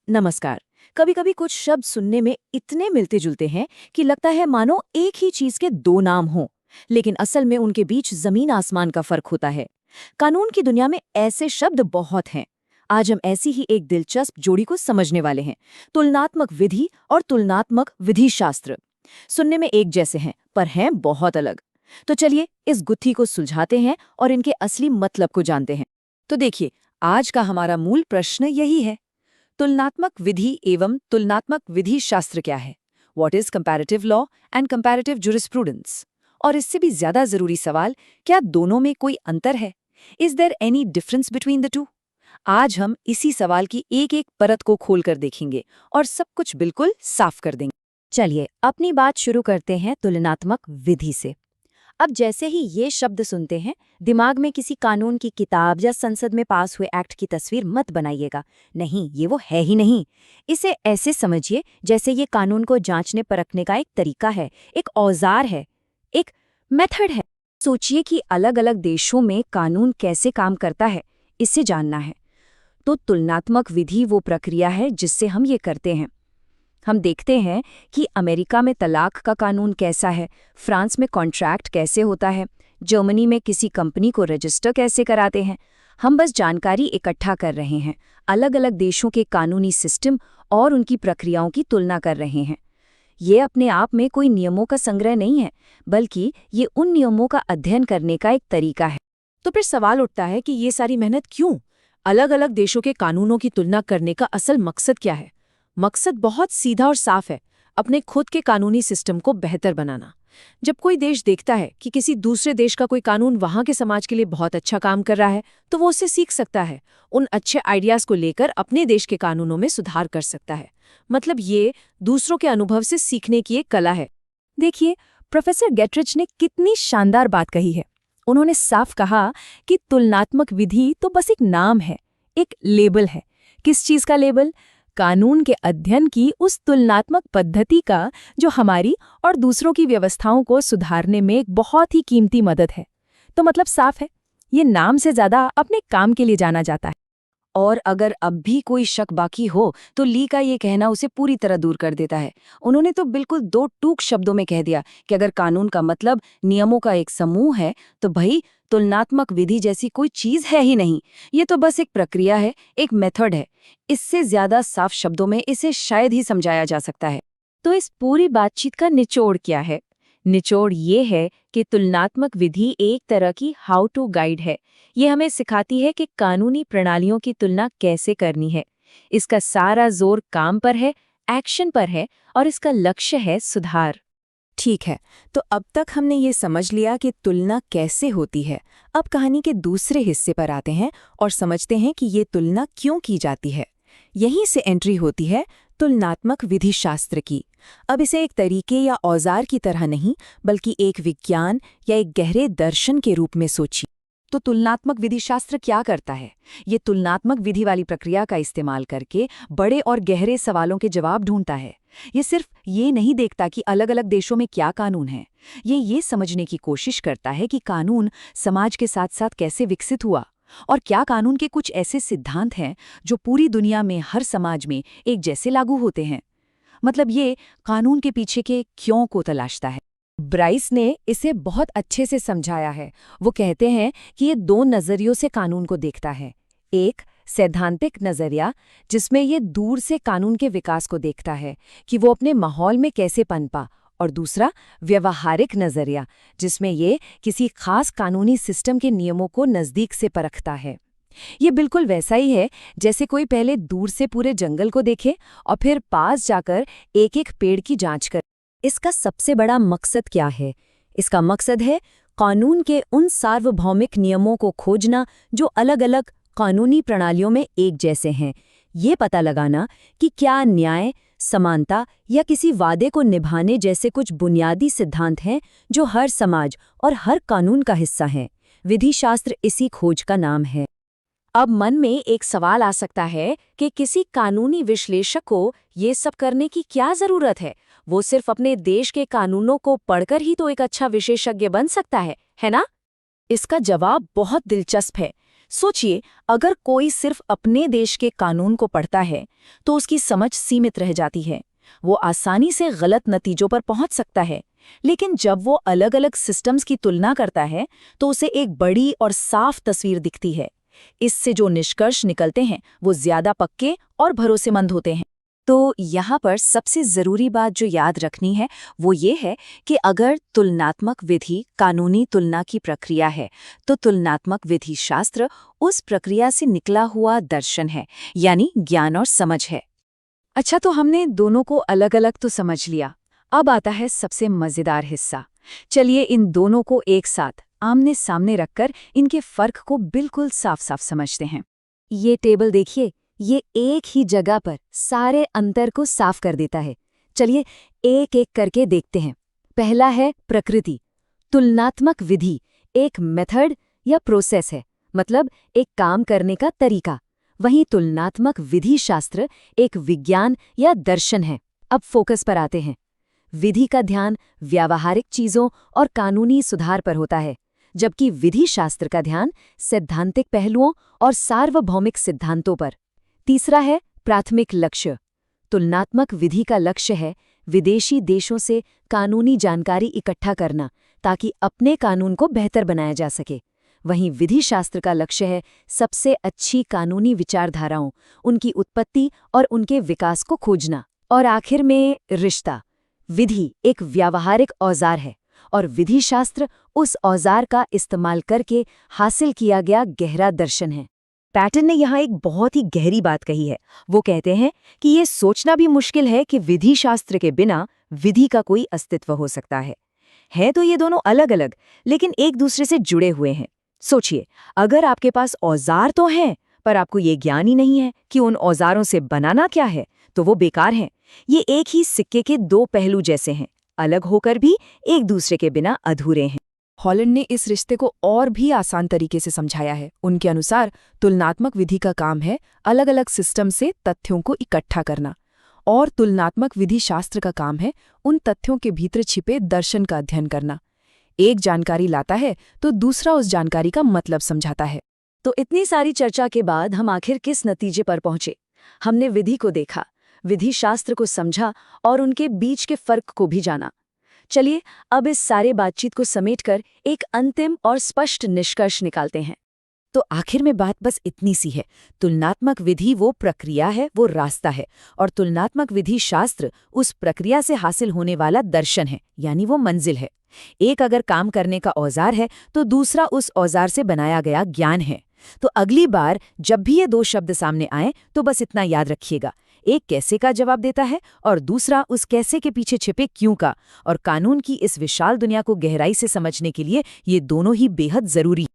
नमस्कार। कभी कभी कुछ शब्द सुनने में इतने मिलते जुलते हैं कि लगता है मानो एक ही चीज के दो नाम हों, लेकिन असल में उनके बीच जमीन आसमान का फर्क होता है। कानून की दुनिया में ऐसे शब्द बहुत हैं। आज हम ऐसी ही एक दिलचस्प जोड़ी को समझने वाले हैं, तुलनात्मक विधि और तुलनात्मक विधि शास्त्र। सुनने में एक जैसे हैं पर हैं बहुत अलग। तो चलिए इस गुत्थी को सुलझाते हैं और इनके असली मतलब को जानते हैं। तो देखिए, आज का हमारा मूल प्रश्न यही है, तुलनात्मक विधि एवं तुलनात्मक विधि शास्त्र क्या है? What is comparative law and comparative jurisprudence? और इससे भी ज्यादा जरूरी सवाल, क्या दोनों में कोई अंतर है? Is there any difference between the two? आज हम इसी सवाल की एक एक परत को खोलकर देखेंगे और सब कुछ बिल्कुल साफ कर देंगे। चलिए अपनी बात शुरू करते हैं तुलनात्मक विधि से। अब जैसे ही ये शब्द सुनते हैं, दिमाग में किसी कानून की किताब या संसद में पास हुए एक्ट की तस्वीर मत बनाइएगा। नहीं, ये वो है ही नहीं। इसे ऐसे समझिए जैसे ये कानून को जांचने परखने का एक तरीका है, एक औजार है, एक मेथड है। सोचिए कि अलग अलग देशों में कानून कैसे काम करता है, इससे जानना है। तो तुलनात्मक विधि वो प्रक्रिया है जिससे हम ये करते हैं। हम देखते हैं कि अमेरिका में तलाक का कानून कैसा है, फ्रांस में कॉन्ट्रैक्ट कैसे होता है, जर्मनी में किसी कंपनी को रजिस्टर कैसे कराते हैं। हम बस जानकारी इकट्ठा कर रहे हैं, अलग अलग देशों के कानूनी सिस्टम और उनकी प्रक्रियाओं की तुलना कर रहे हैं। ये अपने आप में कोई नियमों का संग्रह नहीं है, बल्कि ये उन नियमों का अध्ययन करने का एक तरीका है। तो फिर सवाल उठता है कि ये सारी मेहनत क्यों? अलग अलग देशों के कानूनों की तुलना करने का असल मकसद क्या है? मकसद बहुत सीधा और साफ है, अपने खुद के कानूनी सिस्टम को बेहतर बनाना। जब कोई देश देखता है कि किसी दूसरे देश का कोई कानून वहां के समाज के लिए बहुत अच्छा काम कर रहा है, तो वो उससे सीख सकता है, उन अच्छे आइडियाज को लेकर अपने देश के कानूनों में सुधार कर सकता है। मतलब ये दूसरों के अनुभव से सीखने की एक कला है। देखिए, प्रोफेसर गेटरिच ने कितनी शानदार बात कही है। उन्होंने साफ कहा कि तुलनात्मक विधि तो बस एक नाम है, एक लेबल है। किस चीज का लेबल? कानून के अध्ययन की उस तुलनात्मक पद्धति का, जो हमारी और दूसरों की व्यवस्थाओं को सुधारने में एक बहुत ही कीमती मदद है। तो मतलब साफ है, ये नाम से ज्यादा अपने काम के लिए जाना जाता है। और अगर अब भी कोई शक बाकी हो, तो ली का ये कहना उसे पूरी तरह दूर कर देता है। उन्होंने तो बिल्कुल दो टूक शब्दों में कह दिया कि अगर कानून का मतलब नियमों का एक समूह है, तो भाई तुलनात्मक विधि जैसी कोई चीज है ही नहीं। ये तो बस एक प्रक्रिया है, एक मेथड है। इससे ज्यादा साफ शब्दों में इसे शायद ही समझाया जा सकता है। तो इस पूरी बातचीत का निचोड़ क्या है? निचोड़ ये है कि तुलनात्मक विधि एक तरह की हाउ टू गाइड है। ये हमें सिखाती है कि कानूनी प्रणालियों की तुलना कैसे करनी है। इसका सारा जोर काम पर है, एक्शन पर है, और इसका लक्ष्य है सुधार। ठीक है, तो अब तक हमने ये समझ लिया कि तुलना कैसे होती है। अब कहानी के दूसरे हिस्से पर आते हैं और समझते हैं कि ये तुलना क्यों की जाती है। यहीं से एंट्री होती है तुलनात्मक विधि शास्त्र की। अब इसे एक तरीके या औजार की तरह नहीं, बल्कि एक विज्ञान या एक गहरे दर्शन के रूप में सोचिए। तो तुलनात्मक विधि शास्त्र क्या करता है? ये तुलनात्मक विधि वाली प्रक्रिया का इस्तेमाल करके बड़े और गहरे सवालों के जवाब ढूंढता है। ये सिर्फ ये नहीं देखता कि अलग अलग देशों में क्या कानून है। ये समझने की कोशिश करता है कि कानून समाज के साथ साथ कैसे विकसित हुआ, और क्या कानून के कुछ ऐसे सिद्धांत हैं जो पूरी दुनिया में हर समाज में एक जैसे लागू होते हैं। मतलब ये कानून के पीछे के क्यों को तलाशता है। ब्राइस ने इसे बहुत अच्छे से समझाया है। वो कहते हैं कि ये दो नजरियों से कानून को देखता है। एक सैद्धांतिक नजरिया, जिसमें ये दूर से कानून के विकास को देखता है कि वो अपने माहौल में कैसे पनपा, और दूसरा व्यवहारिक नजरिया, जिसमें ये किसी खास कानूनी सिस्टम के नियमों को नज़दीक से परखता है। ये बिल्कुल वैसा ही है जैसे कोई पहले दूर से पूरे जंगल को देखे और फिर पास जाकर एक एक पेड़ की जांच करे। इसका सबसे बड़ा मकसद क्या है? इसका मकसद है कानून के उन सार्वभौमिक नियमों को खोजना जो अलग अलग कानूनी प्रणालियों में एक जैसे हैं। ये पता लगाना कि क्या न्याय, समानता या किसी वादे को निभाने जैसे कुछ बुनियादी सिद्धांत हैं जो हर समाज और हर कानून का हिस्सा हैं। विधि शास्त्र इसी खोज का नाम है। अब मन में एक सवाल आ सकता है कि किसी कानूनी विश्लेषक को ये सब करने की क्या जरूरत है? वो सिर्फ अपने देश के कानूनों को पढ़कर ही तो एक अच्छा विशेषज्ञ बन सकता है ना? इसका जवाब बहुत दिलचस्प है। सोचिए, अगर कोई सिर्फ अपने देश के कानून को पढ़ता है तो उसकी समझ सीमित रह जाती है। वो आसानी से गलत नतीजों पर पहुंच सकता है। लेकिन जब वो अलग-अलग सिस्टम्स की तुलना करता है तो उसे एक बड़ी और साफ तस्वीर दिखती है। इससे जो निष्कर्ष निकलते हैं वो ज्यादा पक्के और भरोसेमंद होते हैं। तो यहाँ पर सबसे ज़रूरी बात जो याद रखनी है वो ये है कि अगर तुलनात्मक विधि कानूनी तुलना की प्रक्रिया है तो तुलनात्मक विधि शास्त्र उस प्रक्रिया से निकला हुआ दर्शन है, यानी ज्ञान और समझ है। अच्छा, तो हमने दोनों को अलग अलग तो समझ लिया। अब आता है सबसे मज़ेदार हिस्सा। चलिए इन दोनों को एक साथ आमने सामने रखकर इनके फर्क को बिल्कुल साफ साफ समझते हैं। ये टेबल देखिए, ये एक ही जगह पर सारे अंतर को साफ कर देता है। चलिए एक एक करके देखते हैं। पहला है प्रकृति। तुलनात्मक विधि एक मेथड या प्रोसेस है, मतलब एक काम करने का तरीका। वहीं तुलनात्मक विधि शास्त्र एक विज्ञान या दर्शन है। अब फोकस पर आते हैं। विधि का ध्यान व्यावहारिक चीजों और कानूनी सुधार पर होता है, जबकि विधि शास्त्र का ध्यान सैद्धांतिक पहलुओं और सार्वभौमिक सिद्धांतों पर। तीसरा है प्राथमिक लक्ष्य। तुलनात्मक विधि का लक्ष्य है विदेशी देशों से कानूनी जानकारी इकट्ठा करना ताकि अपने कानून को बेहतर बनाया जा सके। वहीं विधि शास्त्र का लक्ष्य है सबसे अच्छी कानूनी विचारधाराओं, उनकी उत्पत्ति और उनके विकास को खोजना। और आखिर में रिश्ता। विधि एक व्यावहारिक औजार है और विधि शास्त्र उस औजार का इस्तेमाल करके हासिल किया गया गहरा दर्शन है। पैटन ने यहाँ एक बहुत ही गहरी बात कही है। वो कहते हैं कि ये सोचना भी मुश्किल है कि विधि शास्त्र के बिना विधि का कोई अस्तित्व हो सकता है तो ये दोनों अलग अलग लेकिन एक दूसरे से जुड़े हुए हैं। सोचिए, अगर आपके पास औजार तो हैं पर आपको ये ज्ञान ही नहीं है कि उन औजारों से बनाना क्या है, तो वो बेकार हैं। ये एक ही सिक्के के दो पहलू जैसे हैं, अलग होकर भी एक दूसरे के बिना अधूरे हैं। हॉलैंड ने इस रिश्ते को और भी आसान तरीके से समझाया है। उनके अनुसार तुलनात्मक विधि का काम है अलग अलग सिस्टम से तथ्यों को इकट्ठा करना, और तुलनात्मक विधि शास्त्र का काम है उन तथ्यों के भीतर छिपे दर्शन का अध्ययन करना। एक जानकारी लाता है तो दूसरा उस जानकारी का मतलब समझाता है। तो इतनी सारी चर्चा के बाद हम आखिर किस नतीजे पर पहुंचे? हमने विधि को देखा, विधि शास्त्र को समझा और उनके बीच के फर्क को भी जाना। चलिए अब इस सारे बातचीत को समेटकर एक अंतिम और स्पष्ट निष्कर्ष निकालते हैं। तो आखिर में बात बस इतनी सी है, तुलनात्मक विधि वो प्रक्रिया है, वो रास्ता है, और तुलनात्मक विधि शास्त्र उस प्रक्रिया से हासिल होने वाला दर्शन है, यानी वो मंजिल है। एक अगर काम करने का औजार है तो दूसरा उस औजार से बनाया गया ज्ञान है। तो अगली बार जब भी ये दो शब्द सामने आए तो बस इतना याद रखिएगा, एक कैसे का जवाब देता है और दूसरा उस कैसे के पीछे छिपे क्यों का। और कानून की इस विशाल दुनिया को गहराई से समझने के लिए ये दोनों ही बेहद जरूरी।